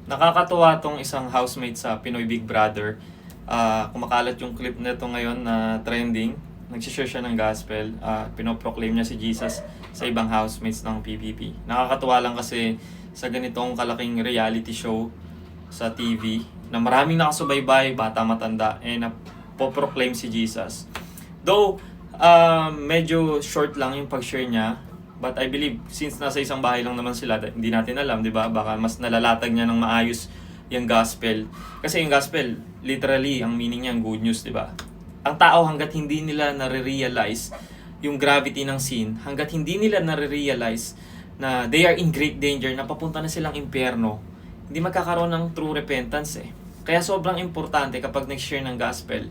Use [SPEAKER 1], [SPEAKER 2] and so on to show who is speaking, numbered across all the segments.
[SPEAKER 1] Nakakatuwa tong isang housemate sa Pinoy Big Brother. Kumakalat yung clip nito ngayon na trending. Nagsishare siya ng gospel. Pinoproclaim niya si Jesus sa ibang housemates ng PBB. Nakakatuwa lang kasi sa ganitong kalaking reality show sa TV na maraming nakasubaybay, bata matanda, na poproclaim si Jesus. Though, medyo short lang yung pag-share niya. But I believe, since nasa isang bahay lang naman sila, hindi natin alam, di ba? Baka mas nalalatag niya ng maayos yung gospel. Kasi yung gospel, literally, ang meaning niya, good news, di ba? Ang tao, hanggat hindi nila nare-realize yung gravity ng sin, hanggat hindi nila nare-realize na they are in great danger, na papunta na silang impyerno, hindi magkakaroon ng true repentance eh. Kaya sobrang importante kapag nag-share ng gospel,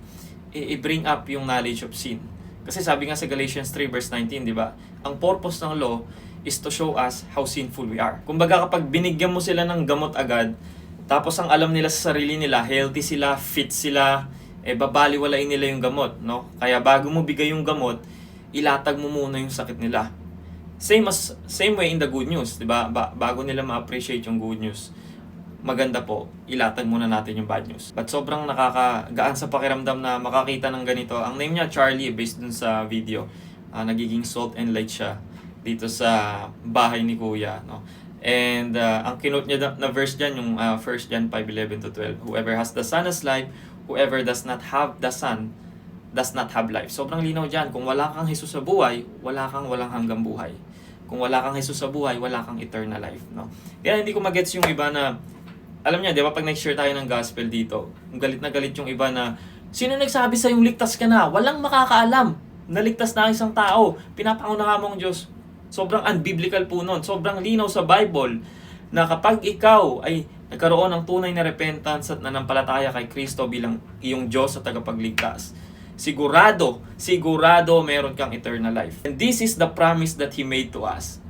[SPEAKER 1] i-bring up yung knowledge of sin. Kasi sabi nga sa Galatians 3 verse 19, di ba? Ang purpose ng law is to show us how sinful we are. Kumbaga kapag binigyan mo sila ng gamot agad, tapos ang alam nila sa sarili nila, healthy sila, fit sila, babaliwalain nila yung gamot, no? Kaya bago mo bigay yung gamot, ilatag mo muna yung sakit nila. Same way in the good news, di ba? Bago nila ma-appreciate yung good news, maganda po, ilatag muna natin yung bad news. But sobrang nakakagaan sa pakiramdam na makakita ng ganito. Ang name niya Charlie, based dun sa video. Nagiging salt and light siya dito sa bahay ni Kuya, no? And ang kinote niya na verse dyan, yung 1 John 5:11-12. Whoever has the Son has life, whoever does not have the Son does not have life. Sobrang linaw dyan. Kung wala kang Jesus sa buhay, wala kang walang hanggang buhay. Kung wala kang Jesus sa buhay, wala kang eternal life, no? Kaya hindi ko magets yung iba na, alam niya, di ba, pag nag-share tayo ng gospel dito, galit na galit yung iba na, sino nagsabi sa yung ligtas ka na? Walang makakaalam. Naligtas na isang tao. Pinapangunawa mo ang Diyos. Sobrang unbiblical po nun. Sobrang linaw sa Bible na kapag ikaw ay nagkaroon ng tunay na repentance at nanampalataya kay Kristo bilang iyong Diyos at tagapagligtas, sigurado meron kang eternal life. And this is the promise that He made to us.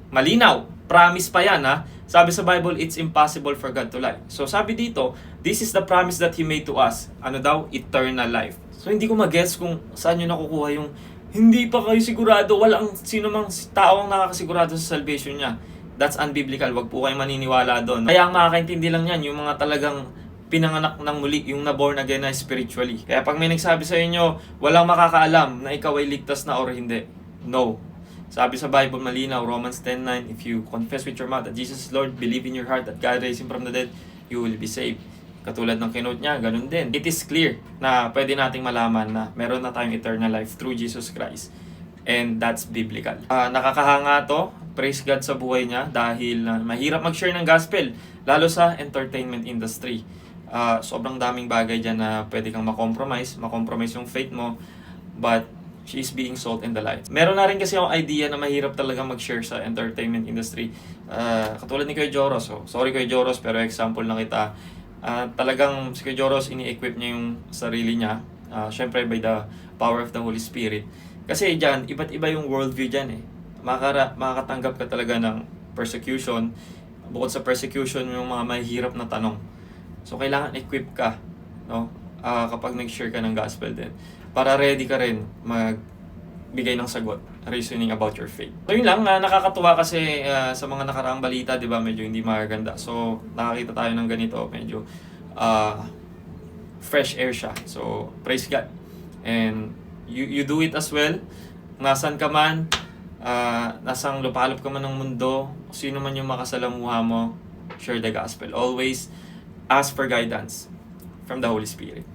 [SPEAKER 1] Malinaw. Promise pa yan, ha? Sabi sa Bible, it's impossible for God to lie. So sabi dito, this is the promise that He made to us. Ano daw? Eternal life. So hindi ko mag-guess kung saan nyo nakukuha yung hindi pa kayo sigurado, walang sino mang tao ang nakakasigurado sa salvation niya. That's unbiblical. Wag po kayong maniniwala doon. Kaya ang makakaintindi lang yan, yung mga talagang pinanganak ng muli, yung na-born again na spiritually. Kaya pag may nagsabi sa inyo, walang makakaalam na ikaw ay ligtas na or hindi. No. Sabi sa Bible, malinaw, Romans 10:9, if you confess with your mouth that Jesus is Lord, believe in your heart that God raised Him from the dead, you will be saved. Katulad ng kinote niya, ganun din. It is clear na pwede nating malaman na meron na tayong eternal life through Jesus Christ. And that's biblical. Nakakahanga to, praise God sa buhay niya dahil mahirap mag-share ng gospel, lalo sa entertainment industry. Sobrang daming bagay dyan na pwede kang makompromise yung faith mo, but she is being salt in the light. Meron na rin kasi yung idea na mahirap talaga mag-share sa entertainment industry. Katulad ni Kuya Joros. Sorry Kuya Joros, pero example lang kita. Talagang si Kuya Joros, ini-equip niya yung sarili niya. Syempre by the power of the Holy Spirit. Kasi dyan, iba't iba yung worldview dyan eh. Makakatanggap ka talaga ng persecution. Bukod sa persecution, yung mga mahihirap na tanong. So kailangan equip ka, no? Kapag nag-share ka ng gospel din, para ready ka rin magbigay ng sagot, reasoning about your faith. So yun lang, nakakatuwa kasi sa mga nakaraang balita, di ba, medyo hindi maganda. So nakakita tayo ng ganito, medyo fresh air siya. So praise God. And you do it as well. Nasan ka man, nasang lupalop ka man ng mundo, sino man yung makasalamuha mo, share the gospel. Always ask for guidance from the Holy Spirit.